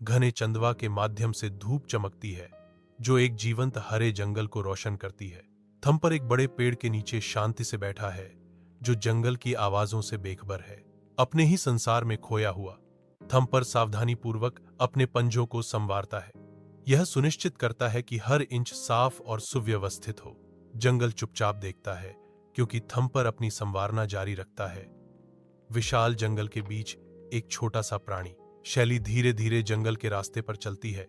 घने चंदवा के माध्यम से धूप चमकती है जो एक जीवंत हरे जंगल को रोशन करती है। थम्पर एक बड़े पेड़ के नीचे शांति से बैठा है जो जंगल की आवाजों से बेखबर है, अपने ही संसार में खोया हुआ। थम्पर सावधानी पूर्वक अपने पंजों को संवारता है, यह सुनिश्चित करता है कि हर इंच साफ और सुव्यवस्थित हो। जंगल चुपचाप देखता है क्योंकि थम्पर अपनी संवारना जारी रखता है। विशाल जंगल के बीच एक छोटा सा प्राणी शैली धीरे धीरे जंगल के रास्ते पर चलती है।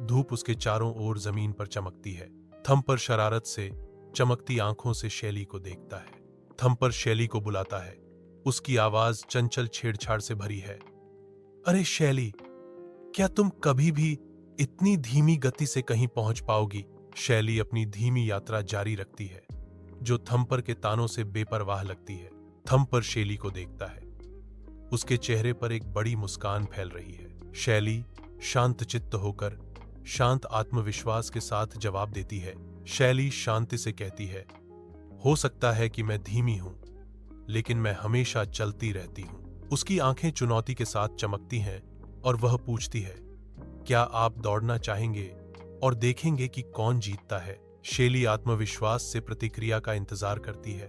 धूप उसके चारों ओर जमीन पर चमकती है। थम्पर शरारत से चमकती आंखों से शैली को देखता है। थम्पर शैली को बुलाता है, उसकी आवाज चंचल छेड़छाड़ से भरी है। अरे शैली, क्या तुम कभी भी इतनी धीमी गति से कहीं पहुंच पाओगी? शैली अपनी धीमी यात्रा जारी रखती है जो थम्पर के तानों से बेपरवाह लगती है। थम्पर शैली को देखता है, उसके चेहरे पर एक बड़ी मुस्कान फैल रही है। शैली शांतचित्त होकर शांत आत्मविश्वास के साथ जवाब देती है। शैली शांति से कहती है, हो सकता है कि मैं धीमी हूं, लेकिन मैं हमेशा चलती रहती हूं। उसकी आंखें चुनौती के साथ चमकती हैं और वह पूछती है, क्या आप दौड़ना चाहेंगे और देखेंगे कि कौन जीतता है? शैली आत्मविश्वास से प्रतिक्रिया का इंतजार करती है।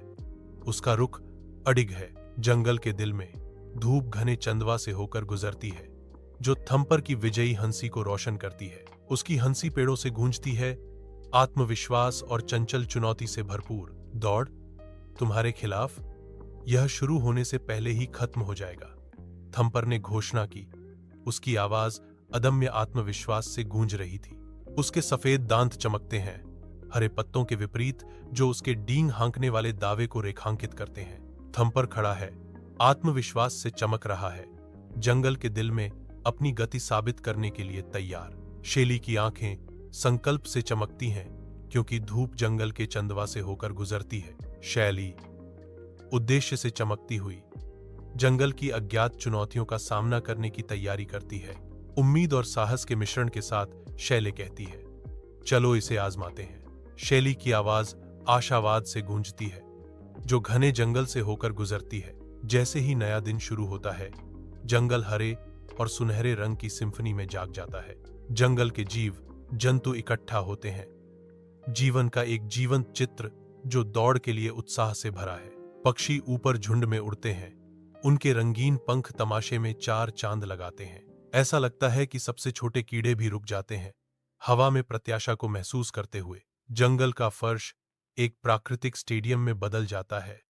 उसका रुख अडिग है। जंगल के दिल में धूप घने चंदवा से होकर गुजरती है जो थम्पर की विजयी हंसी को रोशन करती है। उसकी हंसी पेड़ों से गूंजती है, आत्मविश्वास और चंचल चुनौती से भरपूर। दौड़ तुम्हारे खिलाफ, यह शुरू होने से पहले ही खत्म हो जाएगा, थम्पर ने घोषणा की। उसकी आवाज अदम्य आत्मविश्वास से गूंज रही थी। उसके सफेद दांत चमकते हैं, हरे पत्तों के विपरीत जो उसके डींग हाँकने वाले दावे को रेखांकित करते हैं। थम्पर खड़ा है, आत्मविश्वास से चमक रहा है, जंगल के दिल में अपनी गति साबित करने के लिए तैयार। शैली की आंखें संकल्प से चमकती हैं क्योंकि धूप जंगल के चंदवा से होकर गुजरती है। शैली उद्देश्य से चमकती हुई जंगल की अज्ञात चुनौतियों का सामना करने की तैयारी करती है। उम्मीद और साहस के मिश्रण के साथ शैली कहती है, चलो इसे आजमाते हैं। शैली की आवाज आशावाद से गूंजती है जो घने जंगल से होकर गुजरती है। जैसे ही नया दिन शुरू होता है, जंगल हरे और सुनहरे रंग की सिम्फनी में जाग जाता है। जंगल के जीव जंतु इकट्ठा होते हैं, जीवन का एक जीवंत चित्र जो दौड़ के लिए उत्साह से भरा है। पक्षी ऊपर झुंड में उड़ते हैं, उनके रंगीन पंख तमाशे में चार चांद लगाते हैं। ऐसा लगता है कि सबसे छोटे कीड़े भी रुक जाते हैं, हवा में प्रत्याशा को महसूस करते हुए। जंगल का फर्श एक प्राकृतिक स्टेडियम में बदल जाता है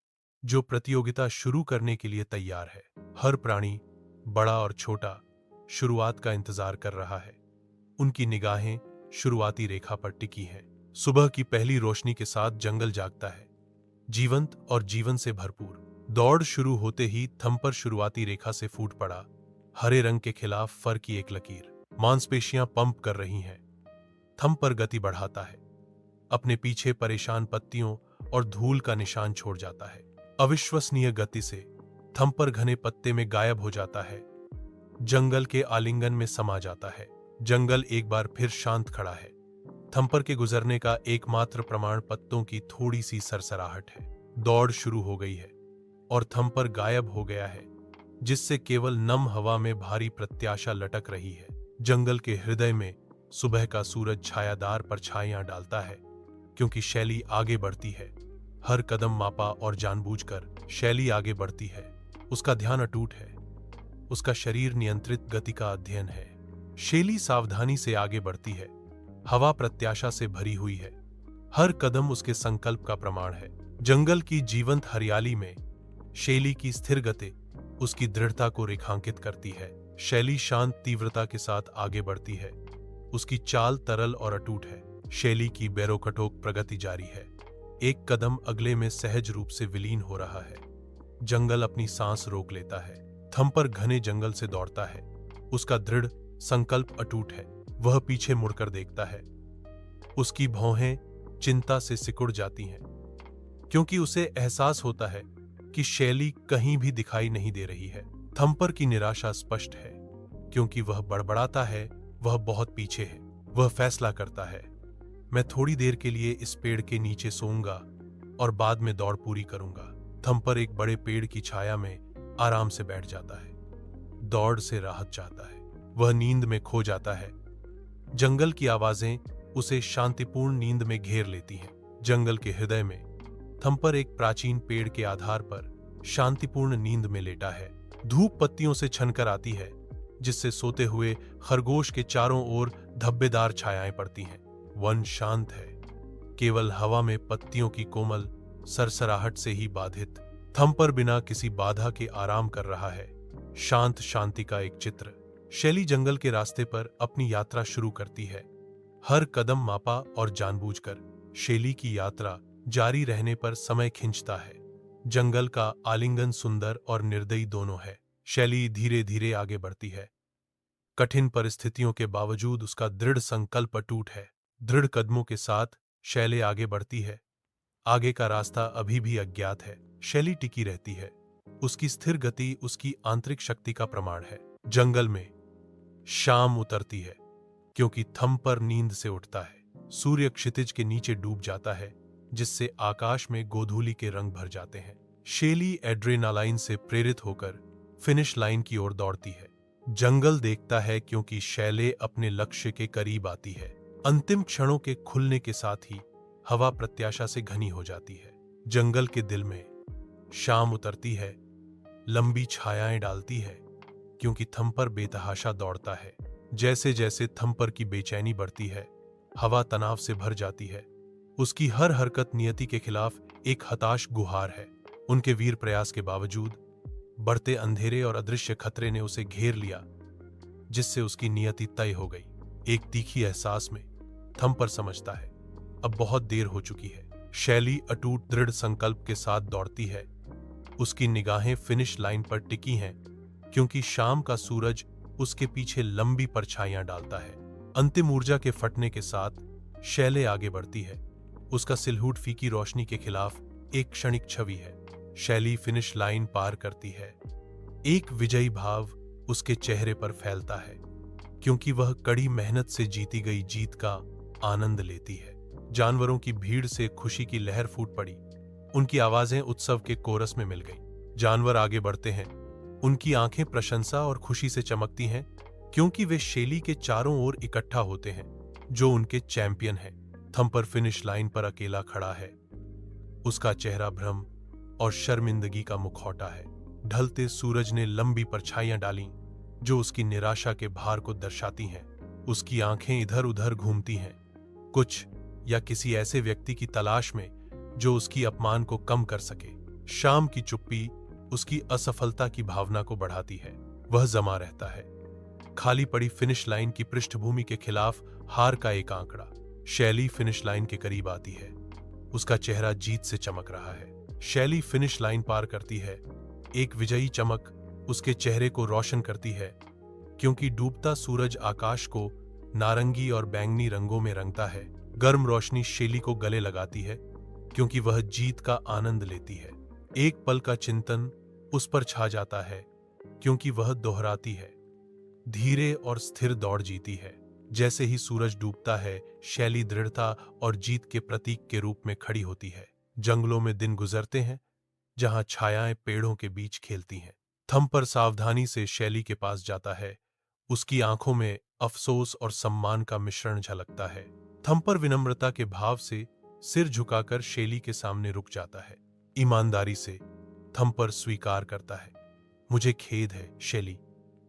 जो प्रतियोगिता शुरू करने के लिए तैयार है। हर प्राणी, बड़ा और छोटा, शुरुआत का इंतजार कर रहा है। उनकी निगाहें शुरुआती रेखा पर टिकी हैं। सुबह की पहली रोशनी के साथ जंगल जागता है, जीवंत और जीवन से भरपूर। दौड़ शुरू होते ही थम्पर शुरुआती रेखा से फूट पड़ा, हरे रंग के खिलाफ फर की एक लकीर। मांसपेशियां पंप कर रही हैं। थम्पर गति बढ़ाता है, अपने पीछे परेशान पत्तियों और धूल का निशान छोड़ जाता है। अविश्वसनीय गति से थम्पर घने पत्ते में गायब हो जाता है, जंगल के आलिंगन में समा जाता है। जंगल एक बार फिर शांत खड़ा है। थम्पर के गुजरने का एकमात्र प्रमाण पत्तों की थोड़ी सी सरसराहट है। दौड़ शुरू हो गई है और थम्पर गायब हो गया है, जिससे केवल नम हवा में भारी प्रत्याशा लटक रही है। जंगल के हृदय में सुबह का सूरज छायादार परछाइयां डालता है क्योंकि शैली आगे बढ़ती है। हर कदम मापा और जानबूझकर शैली आगे बढ़ती है। उसका ध्यान अटूट है, उसका शरीर नियंत्रित गति का अध्ययन है। शैली सावधानी से आगे बढ़ती है, हवा प्रत्याशा से भरी हुई है। हर कदम उसके संकल्प का प्रमाण है। जंगल की जीवंत हरियाली में शैली की स्थिर गति उसकी दृढ़ता को रेखांकित करती है। शैली शांत तीव्रता के साथ आगे बढ़ती है, उसकी चाल तरल और अटूट है। शैली की बेरोकटोक प्रगति जारी है, एक कदम अगले में सहज रूप से विलीन हो रहा है। जंगल अपनी सांस रोक लेता है। थम्पर घने जंगल से दौड़ता है, उसका दृढ़ संकल्प अटूट है। वह पीछे मुड़कर देखता है, उसकी भौहें चिंता से सिकुड़ जाती हैं क्योंकि उसे एहसास होता है कि शैली कहीं भी दिखाई नहीं दे रही है। थम्पर की निराशा स्पष्ट है क्योंकि वह बड़बड़ाता है, वह बहुत पीछे है। वह फैसला करता है, मैं थोड़ी देर के लिए इस पेड़ के नीचे सोऊंगा और बाद में दौड़ पूरी करूंगा। थम्पर एक बड़े पेड़ की छाया में आराम से बैठ जाता है, दौड़ से राहत चाहता है। वह नींद में खो जाता है। जंगल की आवाजें उसे शांतिपूर्ण नींद में घेर लेती हैं। जंगल के हृदय में थम्पर एक प्राचीन पेड़ के आधार पर शांतिपूर्ण नींद में लेटा है। धूप पत्तियों से छनकर आती है, जिससे सोते हुए खरगोश के चारों ओर धब्बेदार छायाएं पड़ती हैं। वन शांत है, केवल हवा में पत्तियों की कोमल सरसराहट से ही बाधित। थम्पर बिना किसी बाधा के आराम कर रहा है। शांत शांति का एक चित्र। शैली जंगल के रास्ते पर अपनी यात्रा शुरू करती है, हर कदम मापा और जानबूझकर। शैली की यात्रा जारी रहने पर समय खिंचता है। जंगल का आलिंगन सुंदर और निर्दयी दोनों है। शैली धीरे धीरे आगे बढ़ती है। कठिन परिस्थितियों के बावजूद उसका दृढ़ संकल्प अटूट है। दृढ़ कदमों के साथ शैली आगे बढ़ती है। आगे का रास्ता अभी भी अज्ञात है। शैली टिकी रहती है। उसकी स्थिर गति उसकी आंतरिक शक्ति का प्रमाण है। जंगल में शाम उतरती है, क्योंकि थम्पर नींद से उठता है। सूर्य क्षितिज के नीचे डूब जाता है, जिससे आकाश में गोधूली के रंग भर जाते हैं। शैली एड्रेनालाइन से प्रेरित होकर फिनिश लाइन की ओर दौड़ती है। जंगल देखता है, क्योंकि शैली अपने लक्ष्य के करीब आती है। अंतिम क्षणों के खुलने के साथ ही हवा प्रत्याशा से घनी हो जाती है। जंगल के दिल में शाम उतरती है, लंबी छायाएं डालती है, क्योंकि थम्पर बेतहाशा दौड़ता है। जैसे जैसे थम्पर की बेचैनी बढ़ती है, हवा तनाव से भर जाती है। उसकी हर हरकत नियति के खिलाफ एक हताश गुहार है। उनके वीर प्रयास के बावजूद बढ़ते अंधेरे और अदृश्य खतरे ने उसे घेर लिया, जिससे उसकी नियति तय हो गई। एक तीखी एहसास में थम्पर समझता है, अब बहुत देर हो चुकी है। शैली अटूट दृढ़ संकल्प के साथ दौड़ती है। उसकी निगाहें फिनिश लाइन पर टिकी हैं, क्योंकि शाम का सूरज उसके पीछे लंबी परछाइयां डालता है। अंतिम ऊर्जा के फटने के साथ शैली आगे बढ़ती है। उसका सिलहूट फीकी रोशनी के खिलाफ एक क्षणिक छवि है। शैली फिनिश लाइन पार करती है। एक विजयी भाव उसके चेहरे पर फैलता है, क्योंकि वह कड़ी मेहनत से जीती गई जीत का आनंद लेती है। जानवरों की भीड़ से खुशी की लहर फूट पड़ी। उनकी आवाजें उत्सव के कोरस में मिल गई। जानवर आगे बढ़ते हैं। उनकी आंखें प्रशंसा और खुशी से चमकती हैं, क्योंकि वे शैली के चारों ओर इकट्ठा होते हैं, जो उनके चैंपियन हैं। थम्पर फिनिश लाइन पर अकेला खड़ा है। उसका चेहरा भ्रम और शर्मिंदगी का मुखौटा है। ढलते सूरज ने लंबी परछाइयां डाली, जो उसकी निराशा के भार को दर्शाती हैं। उसकी आंखें इधर उधर घूमती हैं, कुछ या किसी ऐसे व्यक्ति की तलाश में जो उसकी अपमान को कम कर सके। शाम की चुप्पी उसकी असफलता की भावना को बढ़ाती है। वह जमा रहता है, खाली पड़ी फिनिश लाइन की पृष्ठभूमि के खिलाफ हार का एक आंकड़ा। शैली फिनिश लाइन के करीब आती है। उसका चेहरा जीत से चमक रहा है। शैली फिनिश लाइन पार करती है। एक विजयी चमक उसके चेहरे को रोशन करती है, क्योंकि डूबता सूरज आकाश को नारंगी और बैंगनी रंगों में रंगता है। गर्म रोशनी शैली को गले लगाती है, क्योंकि वह जीत का आनंद लेती है। एक पल का चिंतन उस पर छा जाता है, क्योंकि वह दोहराती है, धीरे और स्थिर दौड़ जीती है। जैसे ही सूरज डूबता है, शैली दृढ़ता और जीत के प्रतीक के रूप में खड़ी होती है। जंगलों में दिन गुजरते हैं, जहां छायाएं पेड़ों के बीच खेलती हैं। थम्पर सावधानी से शैली के पास जाता है। उसकी आंखों में अफसोस और सम्मान का मिश्रण झलकता है। थम्पर विनम्रता के भाव से सिर झुकाकर शैली के सामने रुक जाता है। ईमानदारी से थम्पर स्वीकार करता है, मुझे खेद है शैली,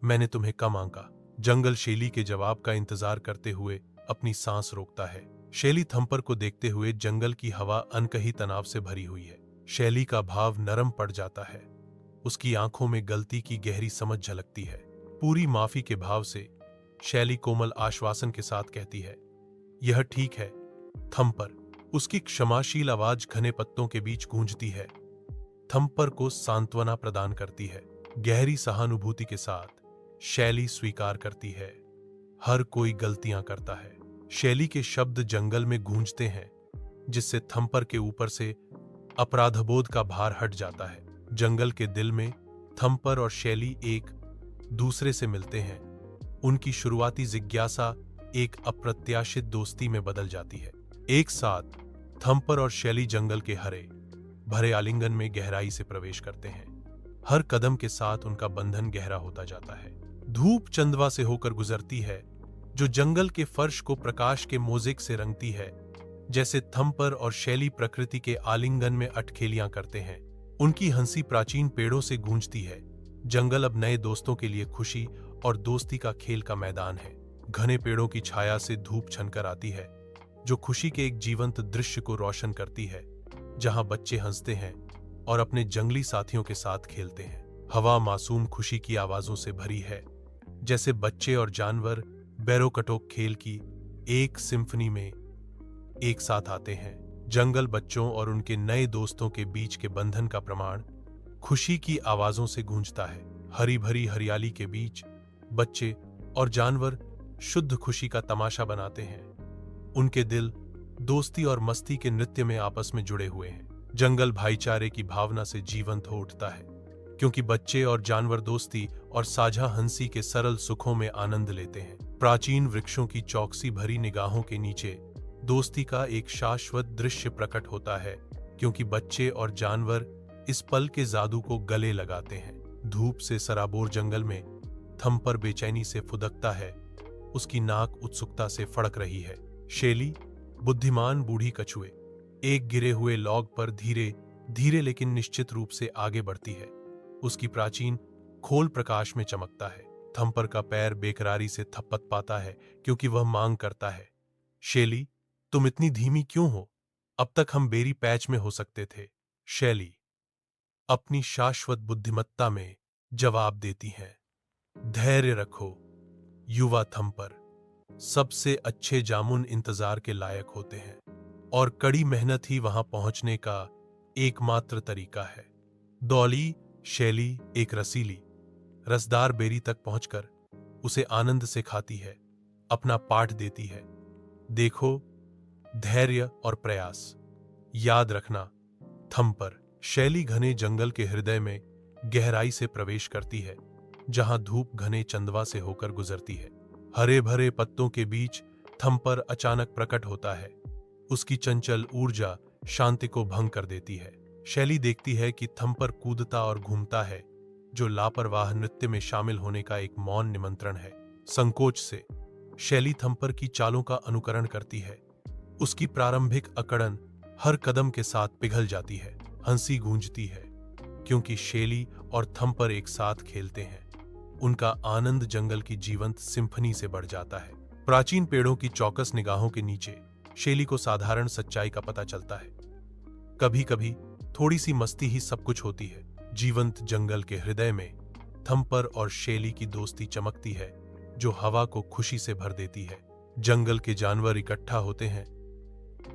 मैंने तुम्हें कम आंका। जंगल शैली के जवाब का इंतजार करते हुए अपनी सांस रोकता है। शैली थम्पर को देखते हुए जंगल की हवा अनकही तनाव से भरी हुई है। शैली का भाव नरम पड़ जाता है। उसकी आंखों में गलती की गहरी समझ झलकती है। पूरी माफी के भाव से शैली कोमल आश्वासन के साथ कहती है, यह ठीक है थम्पर। उसकी क्षमाशील आवाज घने पत्तों के बीच गूंजती है। थम्पर को सांत्वना प्रदान करती है। गहरी सहानुभूति के साथ शैली स्वीकार करती है, हर कोई गलतियां करता है। शैली के शब्द जंगल में गूंजते हैं, जिससे थम्पर के ऊपर से अपराधबोध का भार हट जाता है। जंगल के दिल में थम्पर और शैली एक दूसरे से मिलते हैं। उनकी शुरुआती जिज्ञासा एक अप्रत्याशित दोस्ती में बदल जाती है। एक साथ थम्पर और शैली जंगल के हरे भरे आलिंगन में गहराई से प्रवेश करते हैं। हर कदम के साथ उनका बंधन गहरा होता जाता है। धूप चंदवा से होकर गुजरती है, जो जंगल के फर्श को प्रकाश के मोज़ेक से रंगती है। जैसे थम्पर और शैली प्रकृति के आलिंगन में अटखेलियां करते हैं, उनकी हंसी प्राचीन पेड़ों से गूंजती है। जंगल अब नए दोस्तों के लिए खुशी और दोस्ती का खेल का मैदान है। घने पेड़ों की छाया से धूप छनकर आती है, जो खुशी के एक जीवंत दृश्य को रोशन करती है, जहां बच्चे हंसते हैं और अपने जंगली साथियों के साथ खेलते हैं। हवा मासूम खुशी की आवाजों से भरी है, जैसे बच्चे और जानवर बैरोकटोक खेल की एक सिम्फनी में एक साथ आते हैं। जंगल बच्चों और उनके नए दोस्तों के बीच के बंधन का प्रमाण खुशी की आवाजों से गूंजता है। हरी भरी हरियाली के बीच बच्चे और जानवर शुद्ध खुशी का तमाशा बनाते हैं। उनके दिल दोस्ती और मस्ती के नृत्य में आपस में जुड़े हुए हैं। जंगल भाईचारे की भावना से जीवंत हो उठता है, क्योंकि बच्चे और जानवर दोस्ती और साझा हंसी के सरल सुखों में आनंद लेते हैं। प्राचीन वृक्षों की चौकसी भरी निगाहों के नीचे दोस्ती का एक शाश्वत दृश्य प्रकट होता है, क्योंकि बच्चे और जानवर इस पल के जादू को गले लगाते हैं। धूप से सराबोर जंगल में थम्पर बेचैनी से फुदकता है, उसकी नाक उत्सुकता से फड़क रही है। शैली, बुद्धिमान बूढ़ी कछुए, एक गिरे हुए लॉग पर धीरे धीरे लेकिन निश्चित रूप से आगे बढ़ती है। उसकी प्राचीन खोल प्रकाश में चमकता है। थम्पर का पैर बेकरारी से थपथ पाता है, क्योंकि वह मांग करता है, शैली, तुम इतनी धीमी क्यों हो? अब तक हम बेरी पैच में हो सकते थे। शैली अपनी शाश्वत बुद्धिमत्ता में जवाब देती है, धैर्य रखो युवा थम्पर, सबसे अच्छे जामुन इंतजार के लायक होते हैं, और कड़ी मेहनत ही वहां पहुंचने का एकमात्र तरीका है। दौली शैली एक रसीली, रसदार बेरी तक पहुंचकर उसे आनंद से खाती है, अपना पाठ देती है। देखो, धैर्य और प्रयास। याद रखना थम्पर। शैली घने जंगल के हृदय में गहराई से प्रवेश करती है, जहां धूप घने चंदवा से होकर गुजरती है। हरे भरे पत्तों के बीच थम्पर अचानक प्रकट होता है। उसकी चंचल ऊर्जा शांति को भंग कर देती है। शैली देखती है कि थम्पर कूदता और घूमता है, जो लापरवाह नृत्य में शामिल होने का एक मौन निमंत्रण है। संकोच से शैली थम्पर की चालों का अनुकरण करती है। उसकी प्रारंभिक अकड़न हर कदम के साथ पिघल जाती है। हंसी गूंजती है, क्योंकि शैली और थम्पर एक साथ खेलते हैं। उनका आनंद जंगल की जीवंत सिम्फनी से बढ़ जाता है। प्राचीन पेड़ों की चौकस निगाहों के नीचे शैली को साधारण सच्चाई का पता चलता है। कभी कभी थोड़ी सी मस्ती ही सब कुछ होती है। जीवंत जंगल के हृदय में थम्पर और शैली की दोस्ती चमकती है, जो हवा को खुशी से भर देती है। जंगल के जानवर इकट्ठा होते हैं,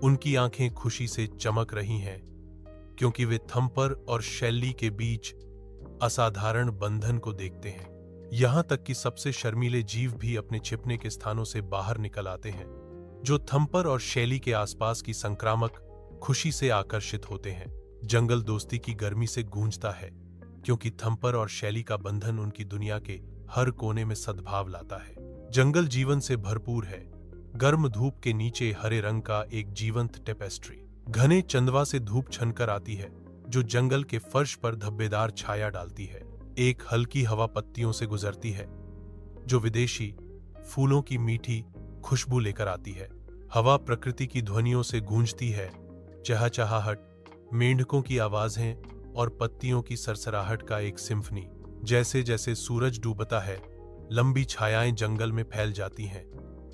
उनकी आंखें खुशी से चमक रही हैं, क्योंकि वे थम्पर और शैली के बीच असाधारण बंधन को देखते हैं। यहां तक कि सबसे शर्मीले जीव भी अपने छिपने के स्थानों से बाहर निकल आते हैं, जो थम्पर और शैली के आसपास की संक्रामक खुशी से आकर्षित होते हैं। जंगल दोस्ती की गर्मी से गूंजता है, क्योंकि थम्पर और शैली का बंधन उनकी दुनिया के हर कोने में सद्भाव लाता है। जंगल जीवन से भरपूर है, गर्म धूप के नीचे हरे रंग का एक जीवंत टेपेस्ट्री। घने चंदवा से धूप छनकर आती है, जो जंगल के फर्श पर धब्बेदार छाया डालती है। एक हल्की हवा पत्तियों से गुजरती है, जो विदेशी फूलों की मीठी खुशबू लेकर आती है। हवा प्रकृति की ध्वनियों से गूंजती है, चहचहाहट, मेंढकों की आवाजें और पत्तियों की सरसराहट का एक सिम्फनी। जैसे जैसे सूरज डूबता है, लंबी छायाएं जंगल में फैल जाती हैं,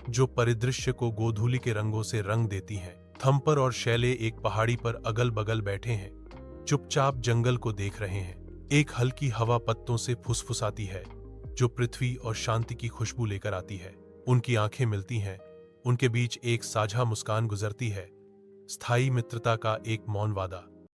जो परिदृश्य को गोधूली के रंगों से रंग देती हैं। थम्पर और शैले एक पहाड़ी पर अगल बगल बैठे हैं, चुपचाप जंगल को देख रहे हैं। एक हल्की हवा पत्तों से फुसफुसाती है, जो पृथ्वी और शांति की खुशबू लेकर आती है। उनकी आंखें मिलती हैं, उनके बीच एक साझा मुस्कान गुजरती है, स्थायी मित्रता का एक मौन वादा।